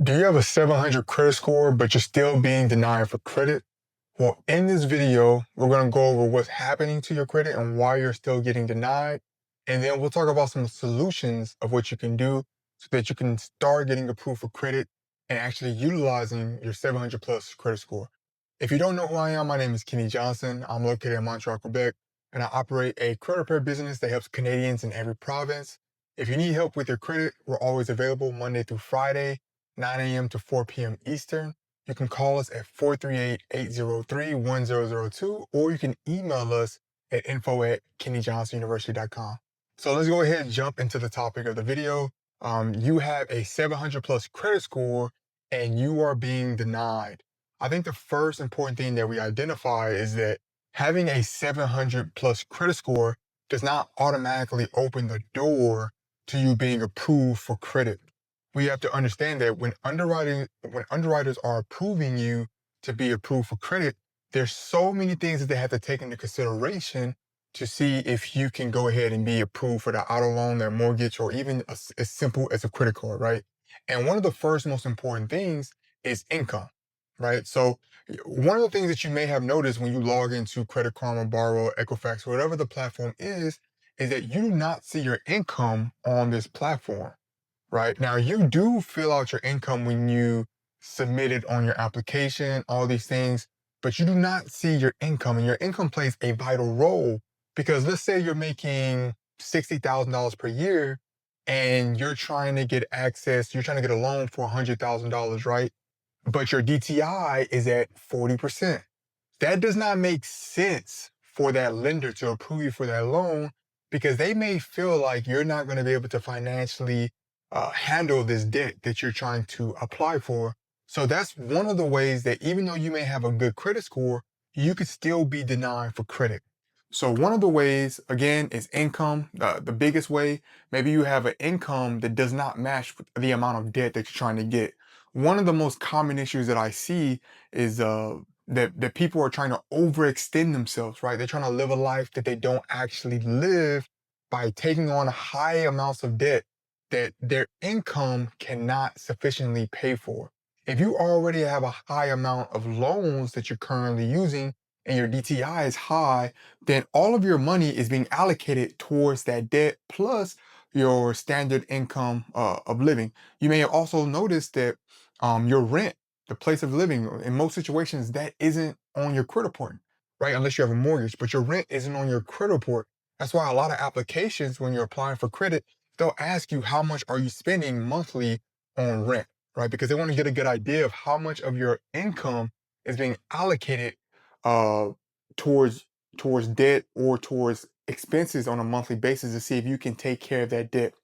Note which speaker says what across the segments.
Speaker 1: Do you have a 700 credit score, but you're still being denied for credit? Well, in this video, we're going to go over what's happening to your credit and why you're still getting denied. And then we'll talk about some solutions of what you can do so that you can start getting approved for credit and actually utilizing your 700 plus credit score. If you don't know who I am, my name is Kenny Johnson. I'm located in Montreal, Quebec, and I operate a credit repair business that helps Canadians in every province. If you need help with your credit, we're always available Monday through Friday, 9 a.m. to 4 p.m. Eastern. You can call us at 438-803-1002, or you can email us at info@kennyjohnsonuniversity.com. So let's go ahead and jump into the topic of the video. You have a 700 plus credit score and you are being denied. I think the first important thing that we identify is that having a 700 plus credit score does not automatically open the door to you being approved for credit. We have to understand that when underwriters are approving you to be approved for credit, there's so many things that they have to take into consideration to see if you can go ahead and be approved for the auto loan, their mortgage, or even as simple as a credit card, right? And one of the first most important things is income, right? So one of the things that you may have noticed when you log into Credit Karma, Borrow, Equifax, whatever the platform is that you do not see your income on this platform. Right. Now, you do fill out your income when you submit it on your application, all these things, but you do not see your income. And your income plays a vital role because let's say you're making $60,000 per year and you're trying to get access, you're trying to get a loan for $100,000, right? But your DTI is at 40%. That does not make sense for that lender to approve you for that loan because they may feel like you're not going to be able to financially handle this debt that you're trying to apply for. So that's one of the ways that even though you may have a good credit score, you could still be denied for credit. So one of the ways, again, is income. The biggest way, maybe you have an income that does not match the amount of debt that you're trying to get. One of the most common issues that I see is that people are trying to overextend themselves, right? They're trying to live a life that they don't actually live by taking on high amounts of debt that their income cannot sufficiently pay for. If you already have a high amount of loans that you're currently using and your DTI is high, then all of your money is being allocated towards that debt plus your standard income of living. You may have also noticed that your rent, the place of living, in most situations, that isn't on your credit report, right? Unless you have a mortgage, but your rent isn't on your credit report. That's why a lot of applications, when you're applying for credit, they'll ask you how much are you spending monthly on rent, right? Because they want to get a good idea of how much of your income is being allocated uh, towards debt or towards expenses on a monthly basis to see if you can take care of that debt.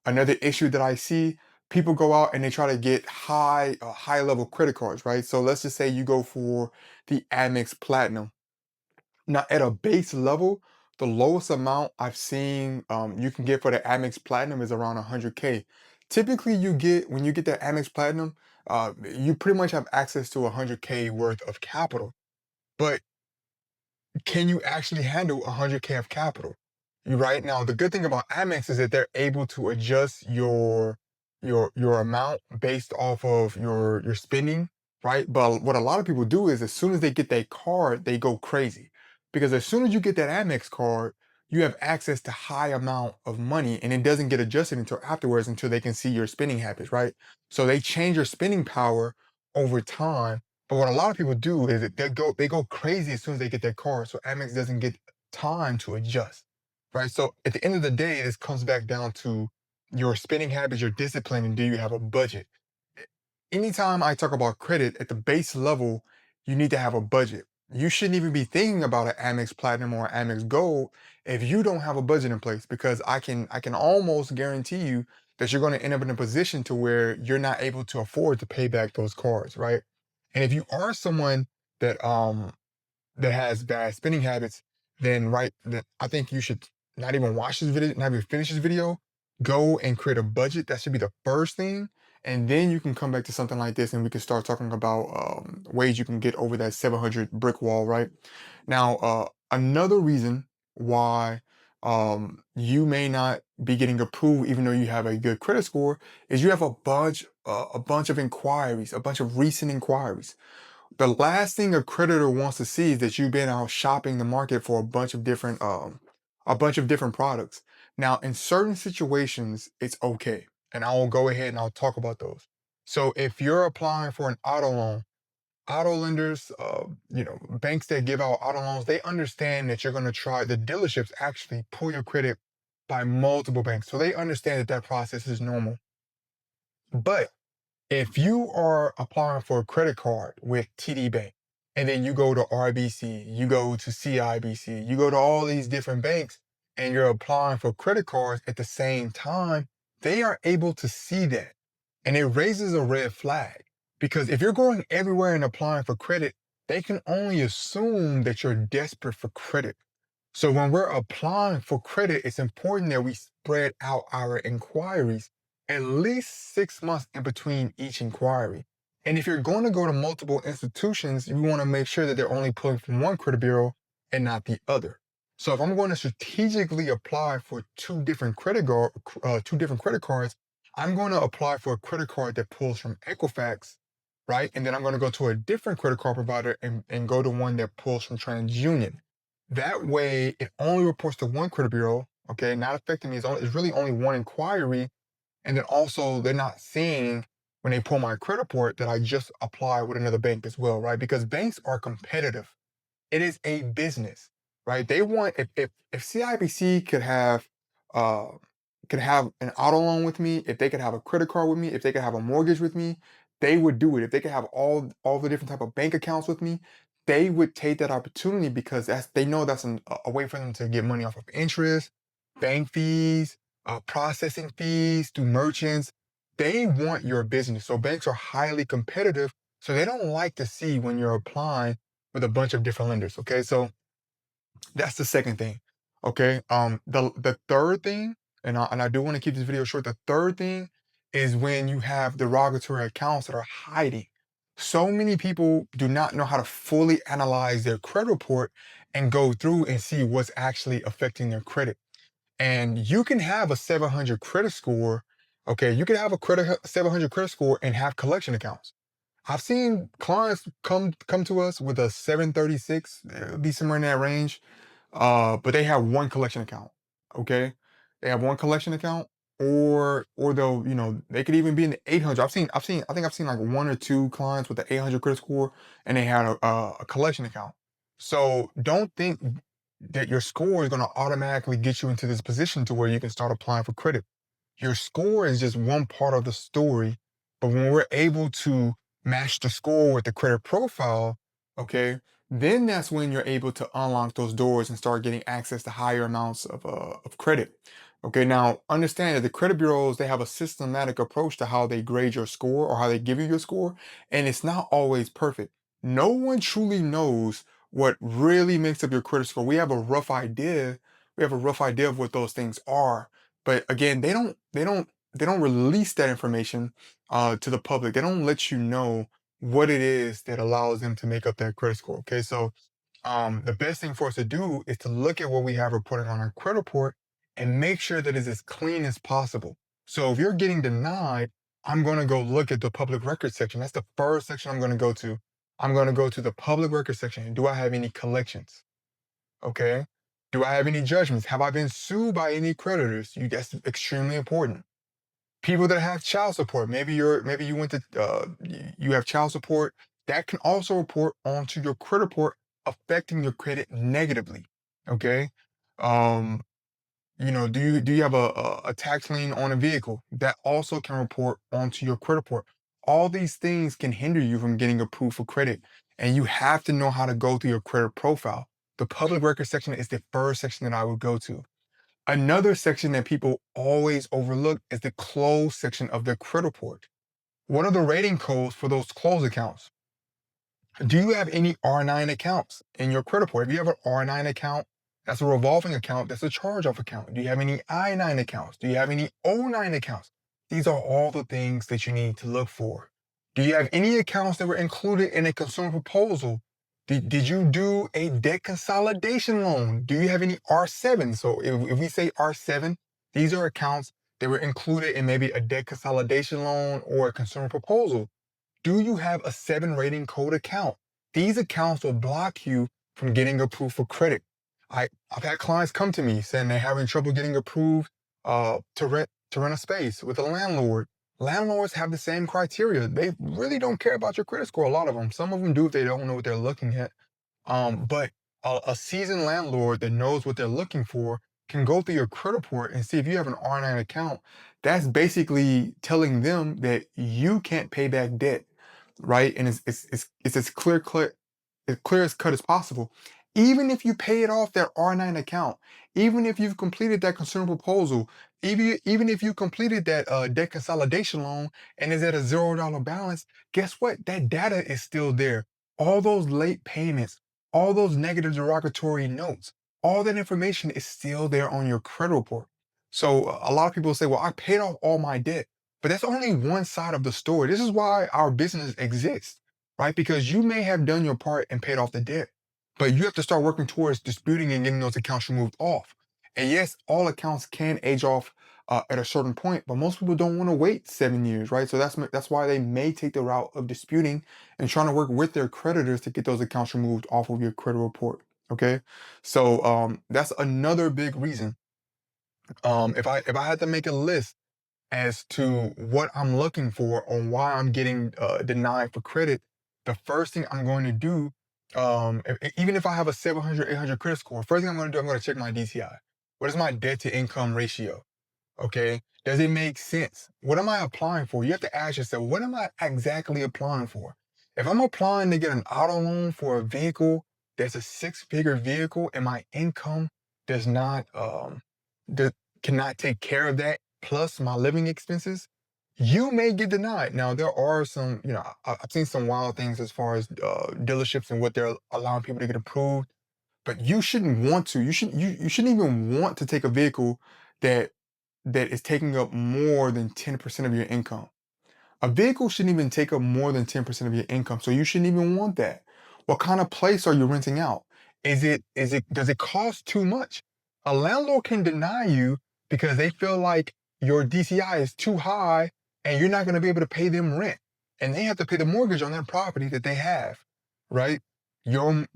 Speaker 1: Another issue that I see, people go out and they try to get high level credit cards, right? So let's just say you go for the Amex Platinum. Now, at a base level, the lowest amount I've seen you can get for the Amex Platinum is around 100K. Typically, when you get that Amex Platinum, you pretty much have access to 100K worth of capital. But can you actually handle 100K of capital? You right now, the good thing about Amex is that they're able to adjust your amount based off of your spending, right? But what a lot of people do is as soon as they get that card, they go crazy. Because as soon as you get that Amex card, you have access to high amount of money and it doesn't get adjusted until afterwards until they can see your spending habits, right? So they change your spending power over time, but what a lot of people do is that they go crazy as soon as they get their car, so Amex doesn't get time to adjust, right? So at the end of the day, this comes back down to your spending habits, your discipline, and do you have a budget? Anytime I talk about credit at the base level, you need to have a budget. You shouldn't even be thinking about an Amex Platinum or Amex Gold if you don't have a budget in place, because I can almost guarantee you that you're going to end up in a position to where you're not able to afford to pay back those cards, right? And if you are someone that has bad spending habits, then I think you should not even watch this video, not even finish this video. Go and create a budget. That should be the first thing. And then you can come back to something like this and we can start talking about ways you can get over that 700 brick wall, right? Now, another reason why you may not be getting approved, even though you have a good credit score, is you have a bunch a bunch of inquiries, a bunch of recent inquiries. The last thing a creditor wants to see is that you've been out shopping the market for a bunch of different products. Now, in certain situations, it's okay, and I will go ahead and I'll talk about those. So, if you're applying for an auto loan, auto lenders, banks that give out auto loans, they understand that you're going to try. The dealerships actually pull your credit by multiple banks, so they understand that that process is normal. But if you are applying for a credit card with TD Bank, and then you go to RBC, you go to CIBC, you go to all these different banks, and you're applying for credit cards at the same time, they are able to see that. And it raises a red flag. Because if you're going everywhere and applying for credit, they can only assume that you're desperate for credit. So when we're applying for credit, it's important that we spread out our inquiries at least 6 months in between each inquiry. And if you're going to go to multiple institutions, you want to make sure that they're only pulling from one credit bureau and not the other. So if I'm going to strategically apply for two different credit cards, I'm going to apply for a credit card that pulls from Equifax, right? And then I'm going to go to a different credit card provider and go to one that pulls from TransUnion. That way, it only reports to one credit bureau, okay, not affecting me. It's really only one inquiry. And then also, they're not seeing when they pull my credit report that I just applied with another bank as well, right? Because banks are competitive. It is a business, right? They want if CIBC uh could have an auto loan with me, if they could have a credit card with me, if they could have a mortgage with me, they would do it. If they could have all the different type of bank accounts with me, they would take that opportunity because they know that's a way for them to get money off of interest, bank fees, processing fees through merchants. They want your business. So banks are highly competitive. So they don't like to see when you're applying with a bunch of different lenders. Okay, so that's the second thing. Okay, the third thing, and I do want to keep this video short. The third thing is when you have derogatory accounts that are hiding. So many people do not know how to fully analyze their credit report and go through and see what's actually affecting their credit. And you can have a 700 credit score. Okay, you can have a 700 credit score and have collection accounts. I've seen clients come to us with a 736, it'll be somewhere in that range. But they have one collection account. Okay. They have one collection account, or they'll, they could even be in the 800. I think I've seen like one or two clients with the 800 credit score and they had a collection account. So don't think that your score is going to automatically get you into this position to where you can start applying for credit. Your score is just one part of the story. But when we're able to match the score with the credit profile, okay, then that's when you're able to unlock those doors and start getting access to higher amounts of credit. Okay, now understand that the credit bureaus, they have a systematic approach to how they grade your score or how they give you your score, and it's not always perfect. No one truly knows what really makes up your credit score. We have a rough idea. We have a rough idea of what those things are, but again, they don't release that information to the public. They don't let you know what it is that allows them to make up that credit score. Okay, so the best thing for us to do is to look at what we have reported on our credit report and make sure that it's as clean as possible. So if you're getting denied, I'm going to go look at the public record section. That's the first section I'm going to go to. I'm going to go to the public record section. Do I have any collections? Okay. Do I have any judgments? Have I been sued by any creditors? That's extremely important. People that have child support, maybe you went to you have child support, that can also report onto your credit report, affecting your credit negatively. Okay. Um, do you have a tax lien on a vehicle? That also can report onto your credit report. All these things can hinder you from getting approved for credit, and you have to know how to go through your credit profile. The public record section is the first section that I would go to. Another section that people always overlook is the close section of their credit report. What are the rating codes for those closed accounts? Do you have any R9 accounts in your credit report? If you have an R9 account, that's a revolving account, that's a charge-off account. Do you have any I9 accounts? Do you have any O9 accounts? These are all the things that you need to look for. Do you have any accounts that were included in a consumer proposal? Did you do a debt consolidation loan? Do you have any R7? So if we say R7, these are accounts They were included in maybe a debt consolidation loan or a consumer proposal. Do you have a 7 rating code account? These accounts will block you from getting approved for credit. I've had clients come to me saying they're having trouble getting approved to rent a space with a landlord. Landlords have the same criteria. They really don't care about your credit score. A lot of them. Some of them do if they don't know what they're looking at. But a seasoned landlord that knows what they're looking for can go through your credit report and see if you have an R9 account. That's basically telling them that you can't pay back debt, right? And it's as clear as cut as possible. Even if you pay it off that R9 account, even if you've completed that consumer proposal, even if you completed that debt consolidation loan and is at a $0 balance, guess what? That data is still there. All those late payments, all those negative derogatory notes, all that information is still there on your credit report. So a lot of people say, well, I paid off all my debt, but that's only one side of the story. This is why our business exists, right? Because you may have done your part and paid off the debt, but you have to start working towards disputing and getting those accounts removed off. And yes, all accounts can age off at a certain point, but most people don't want to wait 7 years, right? So that's why they may take the route of disputing and trying to work with their creditors to get those accounts removed off of your credit report. Okay, so that's another big reason. If I had to make a list as to what I'm looking for on why I'm getting denied for credit, the first thing I'm going to do, even if I have a 700, 800 credit score, first thing I'm going to do, I'm going to check my DTI. What is my debt to income ratio? Okay. Does it make sense? What am I applying for? You have to ask yourself, what am I exactly applying for? If I'm applying to get an auto loan for a vehicle that's a 6-figure vehicle and my income does not do, cannot take care of that plus my living expenses, you may get denied. Now there are some, I've seen some wild things as far as dealerships and what they're allowing people to get approved, but you shouldn't want to. You shouldn't even want to take a vehicle that that is taking up more than 10% of your income. A vehicle shouldn't even take up more than 10% of your income. So you shouldn't even want that. What kind of place are you renting out? Does it cost too much? A landlord can deny you because they feel like your DCI is too high and you're not going to be able to pay them rent. And they have to pay the mortgage on that property that they have, right? Your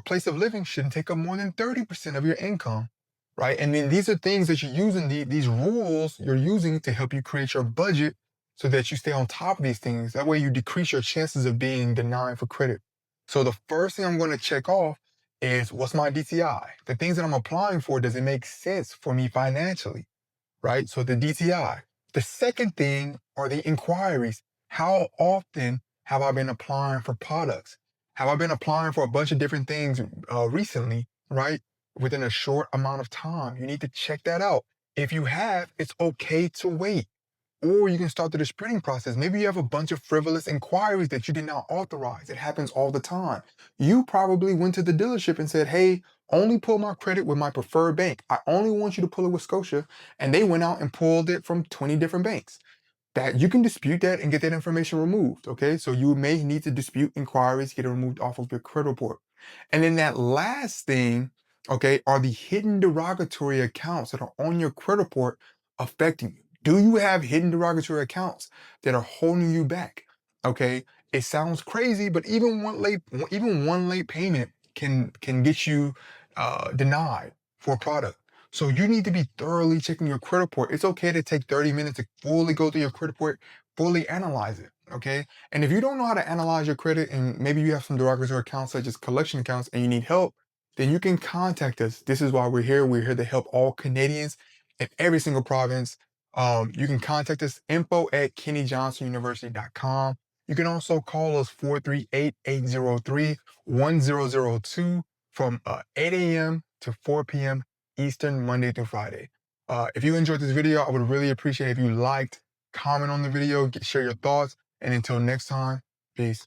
Speaker 1: place of living shouldn't take up more than 30% of your income, right? And then these are things that you're using, these rules you're using to help you create your budget so that you stay on top of these things. That way you decrease your chances of being denied for credit. So the first thing I'm going to check off is, what's my DTI? The things that I'm applying for, does it make sense for me financially? Right? So the DTI. The second thing are the inquiries. How often have I been applying for products? Have I been applying for a bunch of different things recently, right? Within a short amount of time. You need to check that out. If you have, it's okay to wait. Or you can start the disputing process. Maybe you have a bunch of frivolous inquiries that you did not authorize. It happens all the time. You probably went to the dealership and said, hey, only pull my credit with my preferred bank. I only want you to pull it with Scotia. And they went out and pulled it from 20 different banks. That you can dispute that and get that information removed. Okay. So you may need to dispute inquiries, get it removed off of your credit report. And then that last thing, okay, are the hidden derogatory accounts that are on your credit report affecting you? Do you have hidden derogatory accounts that are holding you back? Okay, it sounds crazy, but even one late payment can get you denied for a product. So you need to be thoroughly checking your credit report. It's okay to take 30 minutes to fully go through your credit report, fully analyze it. Okay. And if you don't know how to analyze your credit and maybe you have some derogatory accounts such as collection accounts and you need help, then you can contact us. This is why we're here. We're here to help all Canadians in every single province. You can contact us, info@kennyjohnsonuniversity.com. You can also call us 438-803-1002 from 8 a.m. to 4 p.m. Eastern, Monday through Friday. If you enjoyed this video, I would really appreciate if you liked, comment on the video, share your thoughts, and until next time, peace.